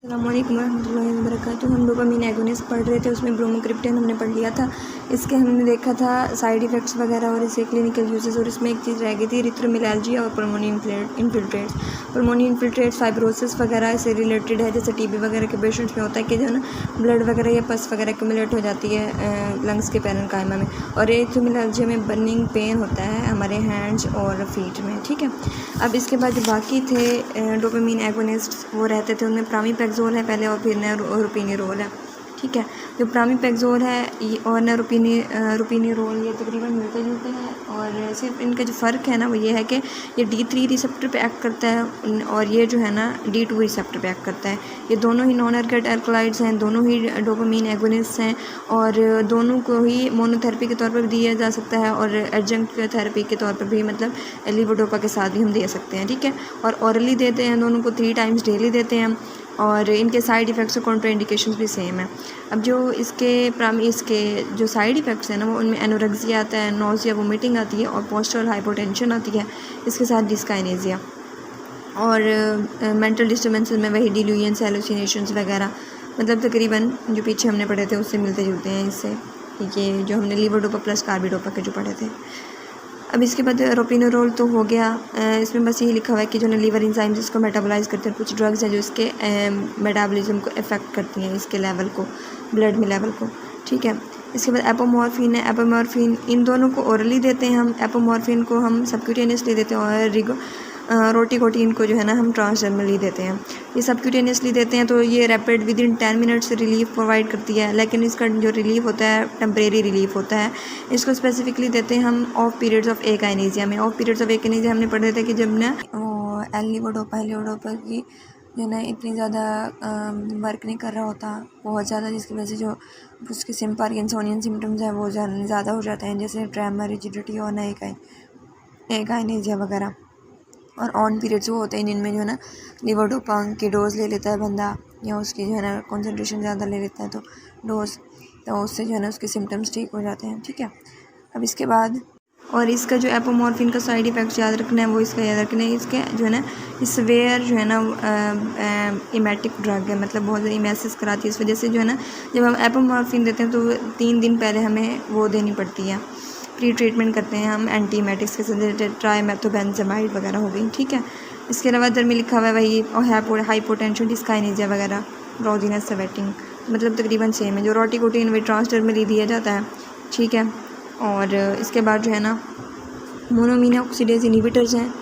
अस्सलामुअलैकुम वरहमतुल्लाहि वबरकातुहू। हम डोपामीन एगोनिस्ट पढ़ रहे थे, उसमें ब्रोमोक्रिप्टन हमने पढ़ लिया था। इसके हमने देखा था साइड इफ़ेक्ट्स वगैरह और इसके क्लिनिकल यूजेस, और इसमें एक चीज़ रह गई थी इरिथ्रोमेलाल्जिया और pulmonary infiltrates. Pulmonary infiltrates fibrosis वगैरह से रिलेटेड है, जैसे टीबी वगैरह के पेशेंट्स में होता है कि जो है ना ब्लड वगैरह या पस वगैरह एक्यूमुलेट हो जाती है लंग्स के पैरेन्काइमा में, और इरिथ्रोमेलाल्जिया में बर्निंग पेन होता है हमारे हैंड्स और फीट में। ठीक है, अब इसके बाद जो बाकी थे डोपामीन एगोनिस्ट वो रहते थे, उनमें प्रामिपेक्सोल है पहले और फिर नोरोपिनेरोल है। ठीक है, जो प्रामिपेक्सोल है और नोरोपिनेरोल ये तकरीबन मिलते जुलते हैं, और सिर्फ इनका जो फ़र्क है ना वो ये है कि ये D3 रिसेप्टर पे एक्ट करता है और ये जो है ना D2 रिसेप्टर पे एक्ट करता है। ये दोनों ही नॉन एर्गेट एल्कलॉइड्स हैं, दोनों ही डोपामीन एगोनिस्ट हैं, और दोनों को ही मोनोथेरेपी के तौर पर भी दिया जा सकता है और एडजंक्ट थेरेपी के तौर पर भी, मतलब लीवोडोपा के साथ भी हम दे सकते हैं। ठीक है, और ऑरली देते हैं, दोनों को 3 टाइम्स डेली देते हैं, और इनके साइड इफ़ेक्ट्स और कॉन्ट्राइंडिकेशंस भी सेम है। अब जो इसके जो साइड इफ़ेक्ट्स हैं ना वो उनमें एनोरेक्सिया आता है, नोज़िया वोमिटिंग आती है और पोस्चरल हाइपोटेंशन आती है, इसके साथ डिस्काइनेसिया, और मेंटल डिस्टर्बेंसेस में वही डिल्यूजन्स, हेलुसिनेशंस वगैरह, मतलब तकरीबन जो पीछे हमने पढ़े थे उससे मिलते जुलते हैं इससे, ये जो हमने लीवोडोपा प्लस कार्बिडोपा के जो पढ़े थे। अब इसके बाद रोपिनेरोल तो हो गया, इसमें बस यही लिखा हुआ है कि जो है लीवर एंजाइम्स इसको मेटाबोलाइज करते हैं, कुछ ड्रग्स हैं जो इसके मेटाबॉलिज्म को अफेक्ट करती हैं, इसके लेवल को, ब्लड में लेवल को। ठीक है, इसके बाद एपोमॉर्फिन है। एपोमॉर्फिन इन दोनों को ओरली देते हैं हम, एपोमॉर्फिन को हम सबक्यूटेनियसली देते हैं, और रोटिकोटीन को जो है ना हम ट्रांसडर्मली देते हैं। ये सबक्यूटेनियसली देते हैं तो ये rapid with in 10 minutes relief provide करती है, लेकिन इसका जो रिलीफ होता है टेम्परेरी रिलीफ होता है। इसको स्पेसिफिकली देते हैं हम ऑफ पीरियड्स ऑफ एकाइनेसिया में। ऑफ पीरियड्स ऑफ एकाइनेसिया हमने पढ़े थे कि जब ना लीवोडोपा की जो ना इतनी ज़्यादा वर्क नहीं कर रहा होता बहुत ज़्यादा, जिसकी वजह से जो उसके पार्किंसोनियन सिम्टम्स हैं वो ज़्यादा हो जाते हैं, जैसे ट्रेमर, रिजिडिटी और एकाइनेसिया वगैरह। और ऑन पीरियड्स वो होते हैं जिनमें जो है ना लीवोडोपा की डोज़ ले लेता है बंदा, या उसकी जो है ना कॉन्सेंट्रेशन ज़्यादा ले लेता है तो डोज़, तो उससे जो है ना उसके सिम्टम्स ठीक हो जाते हैं। ठीक है, अब इसके बाद और इसका जो एपोमॉर्फिन का साइड इफ़ेक्ट्स याद रखना है वो इसका याद रखना है, इसके जो है ना स्वेयर जो है ना इमेटिक ड्रग है, मतलब बहुत ज़्यादा इमेसिस कराती है। इस वजह से जो है ना जब हम एपोमॉर्फिन देते हैं तो 3 दिन पहले हमें वो देनी पड़ती है, प्री ट्रीटमेंट करते हैं हम एंटीमेटिक्स के साथ, ट्राइमेथोबेंजामाइड वगैरह हो गई। ठीक है, इसके अलावा इधर में लिखा हुआ है वही हाइपोटेंशन, डिस्काइनेसिया वगैरह, ड्राउजीनेस, स्वेटिंग, मतलब तकरीबन सेम है। जो रोटिकोटीन वे ट्रांसडर्मली दिया जाता है। ठीक है, और इसके बाद जो है ना मोनोमीन ऑक्सीडेज इनहिबिटर्स हैं।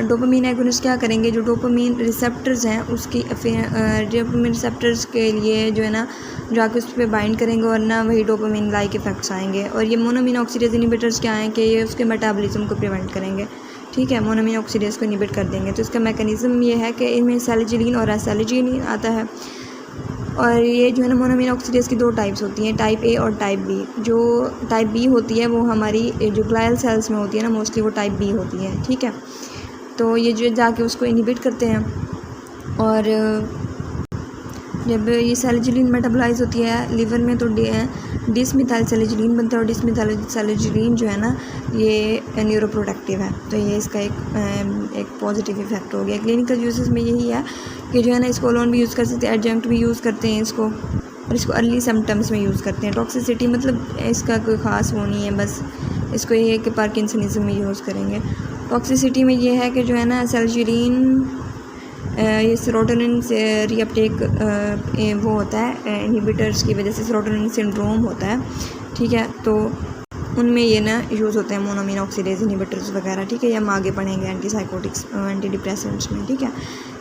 डोपामीन एगोनिस्ट क्या करेंगे, जो डोपामीन रिसेप्टर्स हैं उसकी डोपामीन रिसेप्टर्स के लिए जो है ना जाके उस पर बाइंड करेंगे और ना वही डोपामीन लाइक इफेक्ट्स आएंगे। और ये मोनोमीन ऑक्सीडेज इनहिबिटर्स क्या हैं कि ये उसके मेटाबॉलिज्म को प्रिवेंट करेंगे। ठीक है, मोनोमीन ऑक्सीडेज को इनहिबिट कर देंगे। तो इसका मैकेनिज्म ये है कि इनमें सेलिजिलिन और एसेलिजिलिन आता है, और ये जो है ना मोनोमीन ऑक्सीडेज की 2 टाइप्स होती हैं, टाइप ए और टाइप बी। जो टाइप बी होती है वो हमारी जो ग्लायल सेल्स में होती है ना, मोस्टली वो टाइप बी होती है। ठीक है, तो ये जो जाके उसको इनहिबिट करते हैं, और जब ये सेलिजिलिन मेटाबोलाइज होती है लीवर में तो डिसमिथाइल सेलिजिलिन बनता है, और डिसमिथाइल सेलिजिलिन जो है ना ये न्यूरोप्रोडक्टिव है। तो ये इसका एक पॉजिटिव इफेक्ट हो गया। क्लिनिकल यूजेस में यही है कि जो है ना इसको अलोन भी यूज़ कर सकते हैं, एडजंक्ट भी यूज़ करते हैं इसको, और इसको अर्ली सिम्टम्स में यूज़ करते हैं। टॉक्सिसिटी मतलब इसका कोई ख़ास वो नहीं है, बस इसको ये है कि पार्किंसनिज्म में यूज़ करेंगे। टॉक्सिसिटी में ये है कि जो है ना सेलिजिलिन ये सेरोटोनिन से रीअपटेक वो होता है इनहिबिटर्स की वजह से, सेरोटोनिन सिंड्रोम होता है। ठीक है, तो उनमें ये ना यूज़ होते हैं मोनोमीन ऑक्सीडेज इनहिबिटर्स वगैरह। ठीक है, ये हम आगे पढ़ेंगे एंटीसाइकोटिक्स, एंटी डिप्रेसेंट्स में। ठीक है,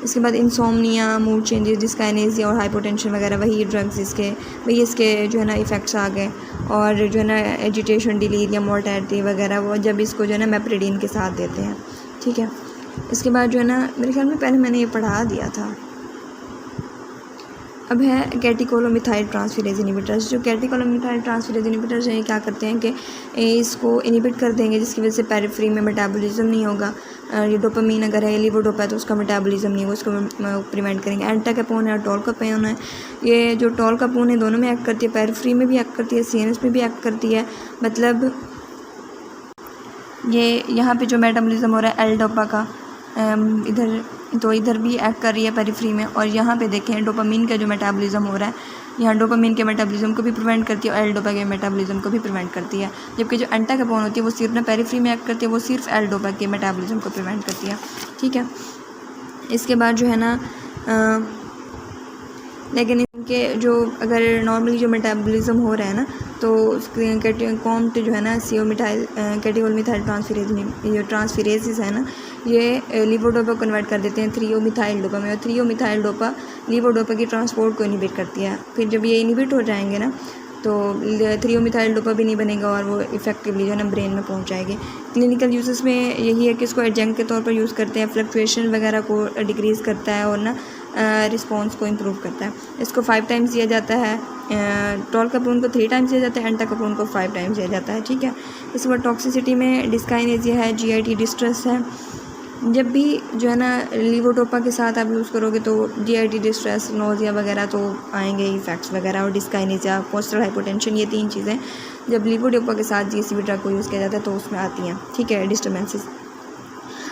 इसके बाद इंसोमनिया, मूड चेंजेस, डिस्काइनेसिया और हाइपोटेंशन वगैरह वही ड्रग्स इसके जो है ना इफ़ेक्ट्स आ गए। और जो है ना एजिटेशन, डिलीरियम, मोर्टेलिटी वगैरह वो जब इसको जो है ना मेप्रिडीन के साथ देते हैं। ठीक है, इसके बाद जो है ना मेरे ख्याल में पहले मैंने ये पढ़ा दिया था। अब है कैटेकोलोमिथाइल ट्रांसफेरेज इनहिबिटर्स। जो कैटेकोलोमिथाइल ट्रांसफेरेज इनहिबिटर्स हैं, क्या करते हैं कि इसको इनहिबिट कर देंगे, जिसकी वजह से पेरिफेरी में मेटाबॉलिज्म नहीं होगा। ये डोपामीन अगर है, लीवोडोपा है तो उसका मेटाबॉलिज्म नहीं होगा, उसको प्रिवेंट करेंगे। एंटाकैपोन है और टोलकापेन है, ये जो टोलकापोन है दोनों में एक्ट करती है, पेरिफेरी में भी एक्ट करती है, सीएनएस में भी एक्ट करती है। मतलब ये यहाँ पे जो मेटाबॉलिज्म हो रहा है एल डोपा का, इधर तो इधर भी एक्ट कर रही है पेरिफ्री में। और यहाँ पे देखें डोपामिन का जो मेटाबॉलिज्म हो रहा है, यहाँ डोपामिन के मेटाबॉलिज्म को भी प्रिवेंट करती है और एल डोपा के मेटाबॉलिज्म को भी प्रिवेंट करती है। जबकि जो एंटाकोपोन होती है वो सिर्फ ना पेरिफ्री में एक्ट करती है, वो सिर्फ एल डोपा के मेटाबॉलिज्म को प्रिवेंट करती है। ठीक है, इसके बाद जो है ना लेकिन इनके जो अगर नॉर्मली जो मेटाबॉलिज्म हो रहा है ना, तो कॉम्ट जो है ना CO मिथाइल कैटेकोल मिथाइल ट्रांसफेरेसिस है ना, ये लीवोडोपा कन्वर्ट कर देते हैं 3O मिथाइल डोपा में। और 3O मिथाइल डोपा लीवोडोपा की ट्रांसपोर्ट को इनहिबिट करती है। फिर जब ये इनहिबिट हो जाएंगे ना, तो 3O मिथाइल डोपा भी नहीं बनेगा और वो इफेक्टिवली जो है ना ब्रेन में पहुंच जाएगी। क्लिनिकल यूजेस में यही है कि इसको एडजंक्ट के तौर पर यूज़ करते हैं, फ्लक्चुएशन वगैरह को डिक्रीज़ करता है और ना रिस्पॉन्स को इम्प्रूव करता है। इसको 5 टाइम्स दिया जाता है, टोलकाप्रोन को 3 टाइम्स दिया जाता है, एंटाकोप्रोन को 5 टाइम्स दिया जाता है। ठीक है, इसके बाद टॉक्सिसिटी में डिस्काइनेजिया है, GIT डिस्ट्रेस है। जब भी जो है ना लीवोडोपा के साथ आप यूज़ करोगे तो GIT डिस्ट्रेस, नोज़िया वगैरह तो आएंगे इफेक्ट्स वगैरह, और डिस्काइनेजिया, पोस्टरल हाइपोटेंशन, ये 3 चीज़ें जब लीवोडोपा के साथ GCB ड्रग को यूज़ किया जाता है तो उसमें आती हैं। ठीक है, डिस्टर्बेंसेस।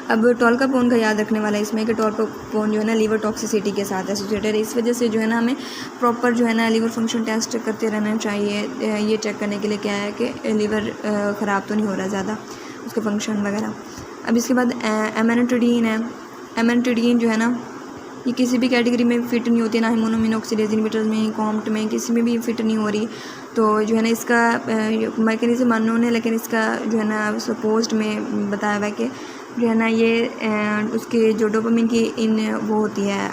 अब टोलकाप्रोन का याद रखने वाला है इसमें कि टोलकाप्रोन जो है ना लीवर टॉक्सिसिटी के साथ एसोसिएटेड है। इस वजह से जो है ना हमें प्रॉपर जो है ना लीवर फंक्शन टेस्ट करते रहना चाहिए, ये चेक करने के लिए क्या है कि लीवर ख़राब तो नहीं हो रहा ज़्यादा, उसके फंक्शन वगैरह। अब इसके बाद एमेनोटिडीन है। एमेनोटिडीन जो है ना ये किसी भी कैटेगरी में फ़िट नहीं होती, ना ही मोनोमिन ऑक्सीडेज इनहिबिटर्स में, कॉम्ट में, किसी में भी फ़िट नहीं हो रही। तो जो है ना इसका मैकेनिज्म अननोन है, लेकिन इसका जो है ना सपोज्ड में बताया हुआ है कि जो है ना ये उसके जो डोपामिन की वो होती है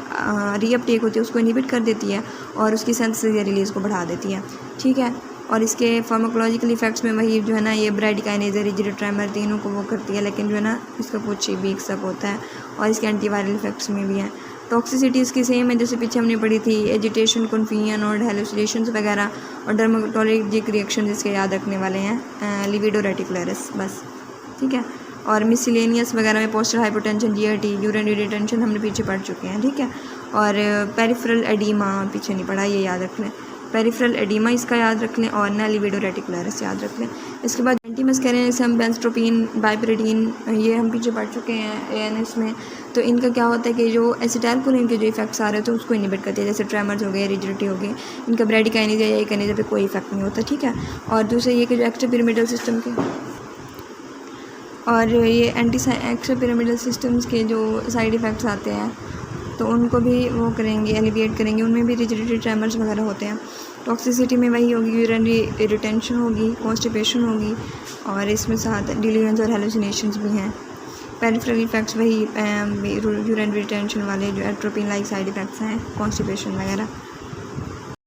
रीअपटेक होती है, उसको इनहिबिट कर देती है और उसकी सिंथेसिस या रिलीज़ को बढ़ा देती है। ठीक है, और इसके फार्माकोलॉजिकल इफेक्ट्स में वही जो है ना ये ब्राडिकाइनेज, रिजिड ट्रेमर, तीनों को वो करती है, लेकिन जो है ना इसका कुछ वीक सब होता है और इसके एंटीवायरल इफेक्ट्स में भी है। टॉक्सिसिटी इसकी सेम है जैसे पीछे हमने पढ़ी थी, एजिटेशन, कन्फ्यूजन और हेलुसिनेशंस वगैरह, और डर्मेटोलॉजिक रिएक्शन जिसके याद रखने वाले हैं लिविडो रेटिकुलरिस, बस। ठीक है, और मिसलेनियस वगैरह में postural hypotension, GIT, urinary retention हमने पीछे पढ़ चुके हैं। ठीक है, और पेरिफेरल एडीमा पीछे नहीं पढ़ा, ये याद रख लें। पेरिफेरल एडीमा इसका याद रख लें और ना लिविडो रेटिकुलरिस याद रख लें। इसके बाद एंटीमस्कैरिन, हम बेंजोट्रोपिन, बाइपेरिडीन, ये हम पीछे पढ़ चुके हैं ANS में। तो इनका क्या होता है कि जो एसिटाइलकोलिन के जो इफेक्ट्स आ रहे हैं तो उसको इनहिबिट करते हैं, जैसे ट्रेमर्स हो गए, रिजिडिटी हो गई। इनका ब्रैडिकाइनेज या काइनेज पे कोई इफेक्ट नहीं होता। ठीक है, और दूसरा ये कि जो एक्स्ट्रा पिरामिडल सिस्टम के और ये एक्स्ट्रा पिरामिडल सिस्टम्स के जो साइड इफ़ेक्ट्स आते हैं तो उनको भी वो करेंगे, एलिविएट करेंगे। उनमें भी रिजिडिटी, ट्रेमर्स वगैरह होते हैं। टॉक्सिसिटी में वही होगी, यूरिनरी रिटेंशन होगी, कॉन्स्टिपेशन होगी, और इसमें साथ डिलीजन्स और हेलुसिनेशंस भी हैं। पेरिफेरल इफेक्ट्स वही यूरिनरी रिटेंशन वाले जो एट्रोपिन लाइक साइड इफ़ेक्ट्स हैं, कॉन्स्टिपेशन वगैरह।